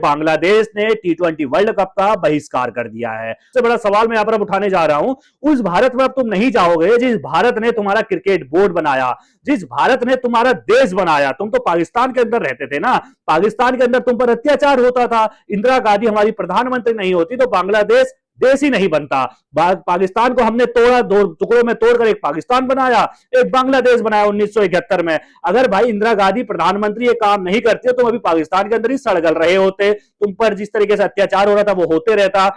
बांग्लादेश ने टी20 world cup का बहिष्कार कर दिया है। सबसे बड़ा सवाल मैं यहां पर उठाने जा रहा हूं, उस भारत में अब तुम नहीं जाओगे जिस भारत ने तुम्हारा क्रिकेट बोर्ड बनाया, जिस भारत ने तुम्हारा देश बनाया। तुम तो पाकिस्तान के अंदर रहते थे ना, पाकिस्तान के अंदर तुम पर अत्याचार होता था। इंदिरा गांधी हमारी प्रधानमंत्री नहीं होती तो बांग्लादेश देश ही नहीं बनता। पाकिस्तान को हमने तोड़ा, दो टुकड़ों में तोड़कर एक पाकिस्तान बनाया, एक बांग्लादेश बनाया 1971 में। अगर भाई इंदिरा गांधी प्रधानमंत्री ये काम नहीं करती तो तुम अभी पाकिस्तान के अंदर ही सड़गल रहे होते। तुम पर जिस तरीके से अत्याचार हो रहा था वो होते रहता।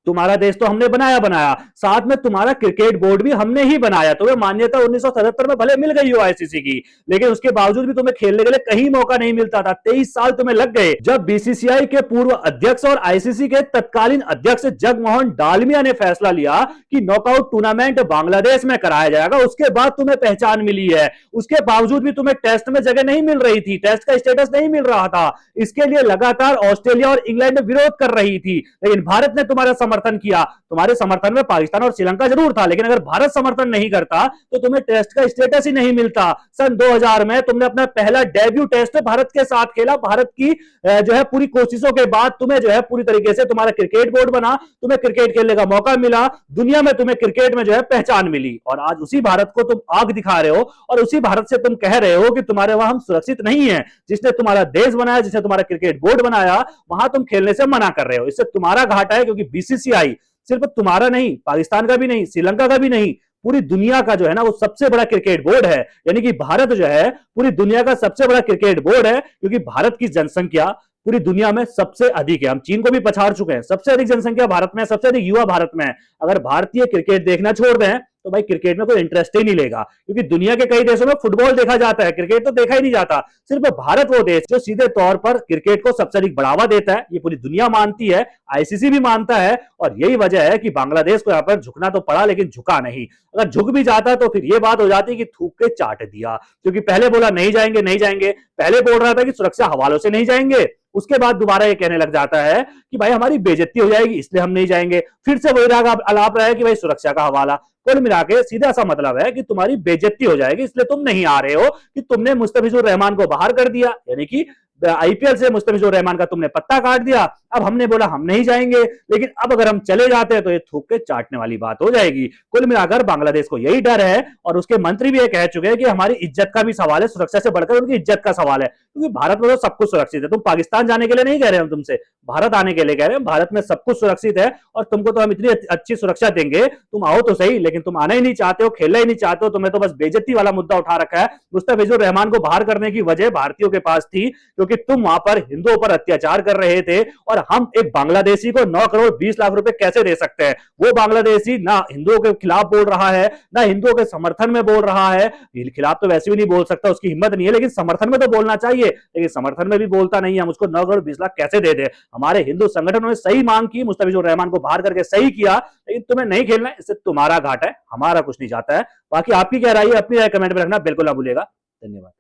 तुम्हारा देश तो हमने बनाया, साथ में तुम्हारा क्रिकेट बोर्ड भी हमने ही बनाया। तुम्हें मान्यता 1977 में भले मिल गई हो आईसीसी की, लेकिन उसके बावजूद भी तुम्हें खेलने के लिए कहीं मौका नहीं मिलता था। 23 साल तुम्हें लग गए। जब बीसीसीआई के पूर्व अध्यक्ष और आईसीसी के तत्कालीन अध्यक्ष जगमोहन डालमिया ने फैसला लिया कि नॉकआउट टूर्नामेंट बांग्लादेश में कराया जाएगा, उसके बाद तुम्हें पहचान मिली है। उसके बावजूद भी तुम्हें टेस्ट में जगह नहीं मिल रही थी, टेस्ट का स्टेटस नहीं मिल रहा था। इसके लिए लगातार ऑस्ट्रेलिया और इंग्लैंड विरोध कर रही थी, लेकिन भारत ने तुम्हारा समर्थन किया। तुम्हारे समर्थन में पाकिस्तान और श्रीलंका जरूर था, लेकिन अगर भारत समर्थन नहीं करता तो तुम्हें टेस्ट का स्टेटस ही नहीं मिलता। सन 2000 में तुमने अपना पहला डेब्यू टेस्ट भारत के साथ खेला। भारत की जो है पूरी कोशिशों के बाद तुम्हें जो है पूरी तरीके से तुम्हारा क्रिकेट बोर्ड बना, तुम्हें क्रिकेट खेलने का मौका मिला, दुनिया में तुम्हें क्रिकेट में जो है पहचान मिली। और आज उसी भारत को तुम आग दिखा रहे हो और उसी भारत से तुम कह रहे हो कि तुम्हारे वहां हम सुरक्षित नहीं है। जिसने तुम्हारा देश बनाया, जिसने तुम्हारा क्रिकेट बोर्ड बनाया, वहां तुम खेलने से मना कर रहे हो। इससे तुम्हारा घाटा है, क्योंकि बीसीसीआई सिर्फ तुम्हारा नहीं, पाकिस्तान का भी नहीं, श्रीलंका का भी नहीं, पूरी दुनिया का जो है ना वो सबसे बड़ा क्रिकेट बोर्ड है। यानी कि भारत जो है पूरी दुनिया का सबसे बड़ा क्रिकेट बोर्ड है, क्योंकि भारत की जनसंख्या पूरी दुनिया में सबसे अधिक है। हम चीन को भी पछाड़ चुके हैं। सबसे अधिक जनसंख्या भारत में, सबसे अधिक युवा भारत में है। अगर भारतीय क्रिकेट देखना छोड़ दें तो भाई क्रिकेट में कोई इंटरेस्ट ही नहीं लेगा, क्योंकि दुनिया के कई देशों में फुटबॉल देखा जाता है, क्रिकेट तो देखा ही नहीं जाता। सिर्फ भारत वो देश जो सीधे तौर पर क्रिकेट को सबसे अधिक बढ़ावा देता है, ये पूरी दुनिया मानती है, आईसीसी भी मानता है। और यही वजह है कि बांग्लादेश को यहां पर झुकना तो पड़ा, लेकिन झुका नहीं। अगर झुक भी जाता तो फिर ये बात हो जाती कि थूक के चाट दिया, क्योंकि पहले बोला नहीं जाएंगे नहीं जाएंगे, पहले बोल रहा था कि सुरक्षा हवालों से नहीं जाएंगे, उसके बाद दोबारा ये कहने लग जाता है कि भाई हमारी बेइज्जती हो जाएगी इसलिए हम नहीं जाएंगे, फिर से वही राग अलाप रहा है कि भाई सुरक्षा का हवाला। कुल मिला के सीधा सा मतलब है कि तुम्हारी बेइज्जती हो जाएगी इसलिए तुम नहीं आ रहे हो, कि तुमने मुस्तफिजुर रहमान को बाहर कर दिया, यानी कि आईपीएल से मुस्तफिजुर रहमान का तुमने पत्ता काट दिया। अब हमने बोला हम नहीं जाएंगे, लेकिन अब अगर हम चले जाते हैं तो ये थूक के चाटने वाली बात हो जाएगी। कुल मिलाकर बांग्लादेश को यही डर है, और उसके मंत्री भी ये कह चुके हैं कि हमारी इज्जत का भी सवाल है, सुरक्षा से बढ़कर उनकी इज्जत का सवाल है। क्योंकि भारत में तो सब कुछ सुरक्षित है। तुम पाकिस्तान जाने के लिए नहीं कह रहे हम तुमसे, भारत आने के लिए कह रहे हैं। भारत में सब कुछ सुरक्षित है और तुमको तो हम इतनी अच्छी सुरक्षा देंगे, तुम आओ तो सही, लेकिन तुम आना ही नहीं चाहते हो, खेलना ही नहीं चाहते हो। तुम्हें तो बस बेइज्जती वाला मुद्दा उठा रखा है। मुस्तफिजुर रहमान को बाहर करने की वजह भारतीयों के पास थी, क्योंकि तुम वहां पर हिंदुओं पर अत्याचार कर रहे थे, और हम एक बांग्लादेशी को 9 करोड़ 20 लाख रुपए कैसे दे सकते हैं। वो बांग्लादेशी ना हिंदुओं के खिलाफ बोल रहा है, ना हिंदुओं के समर्थन में बोल रहा है। खिलाफ तो वैसे भी नहीं बोल सकता, उसकी हिम्मत नहीं है, लेकिन समर्थन में तो बोलना चाहिए, लेकिन समर्थन में भी बोलता नहीं है। हम उसको 9 करोड़ 20 लाख कैसे दे दे। हमारे हिंदू संगठनों ने सही मांग की, मुस्तफिजुर रहमान को बाहर करके सही किया, लेकिन तुम्हें नहीं खेलना है, इससे तुम्हारा घाटा है, हमारा कुछ नहीं जाता है। बाकी आपकी क्या राय है, अपनी राय कमेंट में रखना बिल्कुल ना भूलिएगा। धन्यवाद।